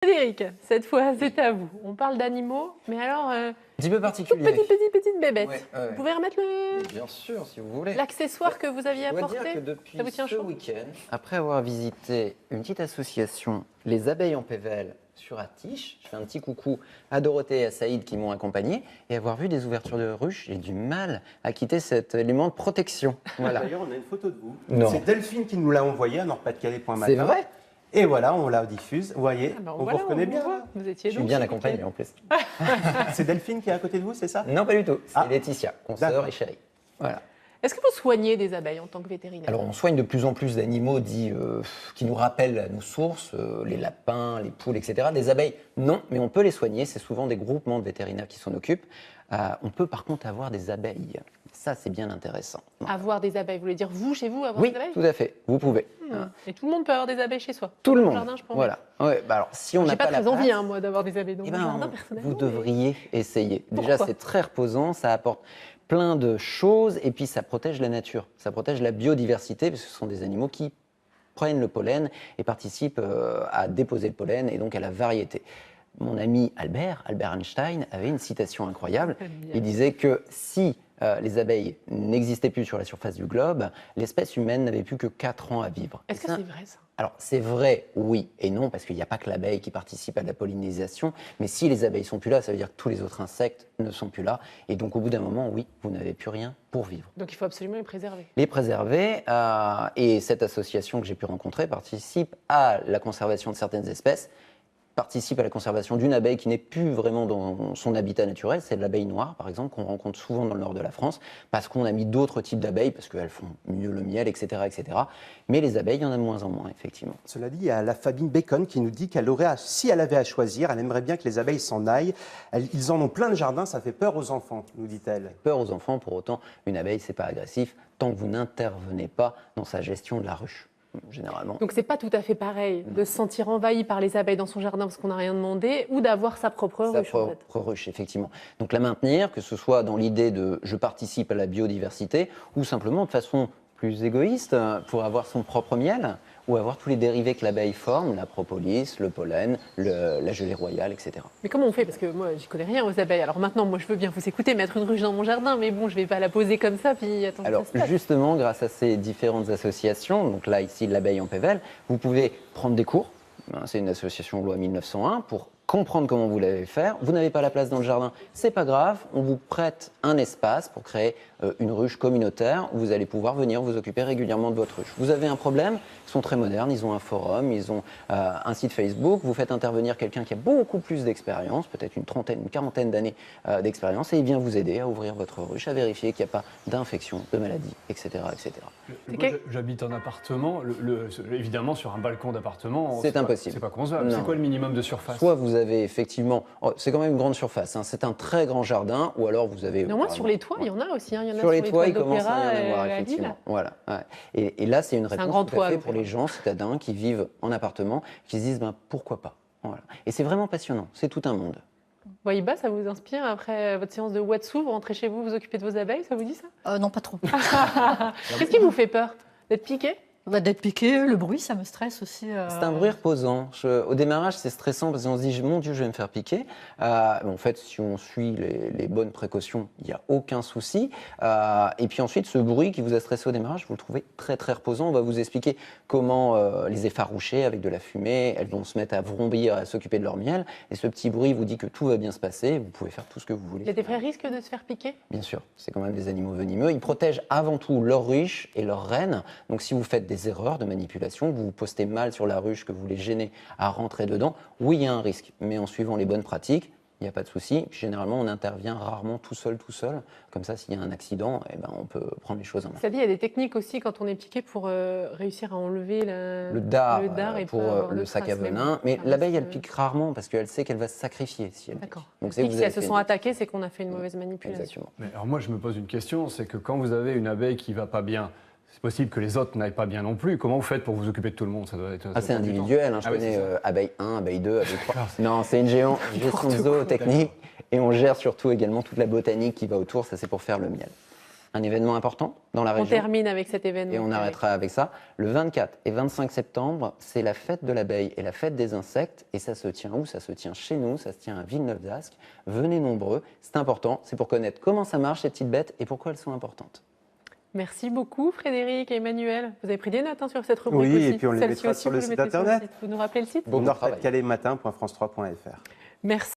Frédéric, cette fois, c'est à vous. On parle d'animaux, mais alors, Un petit peu toute particulier. petite bébête. Ouais, ouais. Vous pouvez remettre Bien sûr, si vous voulez. l'accessoire que vous aviez Je dois apporté dire que depuis Ça vous tient ce chaud week-end, après avoir visité une petite association, les abeilles en Pével sur Atiche, je fais un petit coucou à Dorothée et à Saïd qui m'ont accompagné, et avoir vu des ouvertures de ruches, j'ai du mal à quitter cet élément de protection. Voilà. D'ailleurs, on a une photo de vous. Non. C'est Delphine qui nous l'a envoyé à nordpas-de-calais.matin. C'est vrai. Et voilà, on la diffuse. Vous voyez, Ah ben on voilà, vous reconnaît vous bien. voit. Vous étiez Je suis donc bien ce accompagné week-end. en plus. C'est Delphine qui est à côté de vous, c'est ça? Non, pas du tout. C'est Ah. Laetitia, consoeur D'accord. et chérie. Voilà. Est-ce que vous soignez des abeilles en tant que vétérinaire? Alors, on soigne de plus en plus d'animaux dits qui nous rappellent nos sources, les lapins, les poules, etc. Des abeilles, non, mais on peut les soigner. C'est souvent des groupements de vétérinaires qui s'en occupent. On peut par contre avoir des abeilles. Ça, c'est bien intéressant. Avoir des abeilles, vous voulez dire vous, chez vous, avoir Oui, des abeilles? tout à fait. Vous pouvez. Et tout le monde peut avoir des abeilles chez soi? Tout le Dans monde. jardin, je pense. Voilà. Ouais, bah alors, si on n'a J'ai pas pas la très envie, place, hein, moi, d'avoir des abeilles dans eh mon ben, jardin, personnellement. vous devriez essayer. Déjà, Pourquoi c'est très reposant, ça apporte plein de choses et puis ça protège la nature, ça protège la biodiversité parce que ce sont des animaux qui prennent le pollen et participent à déposer le pollen et donc à la variété. Mon ami Albert Einstein, avait une citation incroyable. Il disait que si les abeilles n'existaient plus sur la surface du globe, l'espèce humaine n'avait plus que 4 ans à vivre. Est-ce Et que ça, c'est vrai, ça? alors, c'est vrai, oui et non, parce qu'il n'y a pas que l'abeille qui participe à la pollinisation, mais si les abeilles sont plus là, ça veut dire que tous les autres insectes ne sont plus là, et donc au bout d'un moment, oui, vous n'avez plus rien pour vivre. Donc il faut absolument les préserver. Les préserver, et cette association que j'ai pu rencontrer participe à la conservation de certaines espèces, participe à la conservation d'une abeille qui n'est plus vraiment dans son habitat naturel, c'est l'abeille noire par exemple, qu'on rencontre souvent dans le nord de la France, parce qu'on a mis d'autres types d'abeilles, parce qu'elles font mieux le miel, etc., etc. Mais les abeilles, il y en a de moins en moins, effectivement. Cela dit, il y a la Fabine Bacon qui nous dit qu'elle aurait, si elle avait à choisir, elle aimerait bien que les abeilles s'en aillent. Ils en ont plein de jardins, ça fait peur aux enfants, nous dit-elle. Peur aux enfants, pour autant, une abeille, c'est pas agressif, tant que vous n'intervenez pas dans sa gestion de la ruche, généralement. Donc c'est pas tout à fait pareil de se sentir envahi par les abeilles dans son jardin parce qu'on n'a rien demandé ou d'avoir sa propre Sa ruche, en fait. propre ruche, effectivement. Donc la maintenir, que ce soit dans l'idée de je participe à la biodiversité, ou simplement de façon plus égoïste, pour avoir son propre miel, ou avoir tous les dérivés que l'abeille forme, la propolis, le pollen, la gelée royale, etc. Mais comment on fait? Parce que moi, j'y connais rien aux abeilles. Alors maintenant, moi, je veux bien vous écouter, mettre une ruche dans mon jardin, mais bon, je vais pas la poser comme ça, puis attendre Alors que ça se passe. justement, grâce à ces différentes associations, donc là ici l'abeille en Pével, vous pouvez prendre des cours. C'est une association loi 1901 pour comprendre comment vous l'allez faire. Vous n'avez pas la place dans le jardin, c'est pas grave. On vous prête un espace pour créer une ruche communautaire où vous allez pouvoir venir vous occuper régulièrement de votre ruche. Vous avez un problème, ils sont très modernes, ils ont un forum, ils ont un site Facebook. Vous faites intervenir quelqu'un qui a beaucoup plus d'expérience, peut-être une trentaine, une quarantaine d'années d'expérience, et il vient vous aider à ouvrir votre ruche, à vérifier qu'il n'y a pas d'infection, de maladie, etc., etc. C'est Moi, j'habite en appartement. Évidemment, sur un balcon d'appartement, C'est impossible. C'est pas concevable. Non. C'est quoi le minimum de surface? Soit vous avez effectivement, c'est quand même une grande surface, hein, c'est un très grand jardin, ou alors vous avez. Néanmoins, sur les toits, il y en a aussi. Hein. Il y en a Sur les toits, il toits commence à d'Opéra y en avoir, à Lille. effectivement. Voilà. Ouais. Et là, c'est une réponse grand tout à toit, fait donc, pour les gens citadins qui vivent en appartement, qui se disent ben, pourquoi pas. Voilà. Et c'est vraiment passionnant, c'est tout un monde. Waïba, ça vous inspire après votre séance de Watsu? Vous rentrez chez vous, vous occupez de vos abeilles, ça vous dit ça? Non, pas trop. Qu'est-ce qui vous fait peur? D'être piqué? D'être piqué, le bruit, ça me stresse aussi. C'est un bruit reposant. Au démarrage, c'est stressant parce qu'on se dit, mon Dieu, je vais me faire piquer. En fait, si on suit les bonnes précautions, il n'y a aucun souci. Et puis ensuite, ce bruit qui vous a stressé au démarrage, vous le trouvez très très reposant. On va vous expliquer comment les effaroucher avec de la fumée. Elles vont se mettre à vrombir, à s'occuper de leur miel. Et ce petit bruit vous dit que tout va bien se passer. Vous pouvez faire tout ce que vous voulez. Il y a des vrais risques de se faire piquer? Bien sûr, c'est quand même des animaux venimeux. Ils protègent avant tout leurs ruches et leurs reines. Donc si vous faites des erreurs de manipulation, vous vous postez mal sur la ruche, que vous les gênez à rentrer dedans, oui, il y a un risque. Mais en suivant les bonnes pratiques, il n'y a pas de souci. Généralement, on intervient rarement tout seul. Comme ça, s'il y a un accident, eh ben, on peut prendre les choses en main. Ça dit, il y a des techniques aussi quand on est piqué pour réussir à enlever Le dard, et pour pas avoir le de sac à traces, venin. bon, Mais ça l'abeille, reste, elle pique rarement parce qu'elle sait qu'elle va se sacrifier si elle pique. D'accord. Donc, Si vous elles avez se fait sont une- attaquées, c'est qu'on a fait une mauvaise manipulation. Exactement. Mais alors moi, je me pose une question, c'est que quand vous avez une abeille qui va pas bien, c'est possible que les autres n'aillent pas bien non plus. Comment vous faites pour vous occuper de tout le monde? Ça doit être. Ah, c'est individuel, hein, je Ah oui, connais c'est ça. abeille 1, abeille 2, abeille 3. Non, c'est une gestion zootechnique et on gère surtout également toute la botanique qui va autour, ça c'est pour faire le miel. Un événement important dans la On région. termine avec cet événement. Et on arrêtera avec ça. Le 24 et 25 septembre, c'est la fête de l'abeille et la fête des insectes. Et ça se tient où? Ça se tient chez nous, ça se tient à Villeneuve-d'Ascq. Venez nombreux, c'est important, c'est pour connaître comment ça marche ces petites bêtes et pourquoi elles sont importantes. Merci beaucoup Frédéric et Emmanuel. Vous avez pris des notes sur cette rubrique Oui, aussi. et puis on les Celle-ci mettra aussi, sur le vous site mettez sur internet. Vous nous rappelez le site? Beaucoup de travail. Nord-Pas-de-Calais matin.france3.fr. Merci.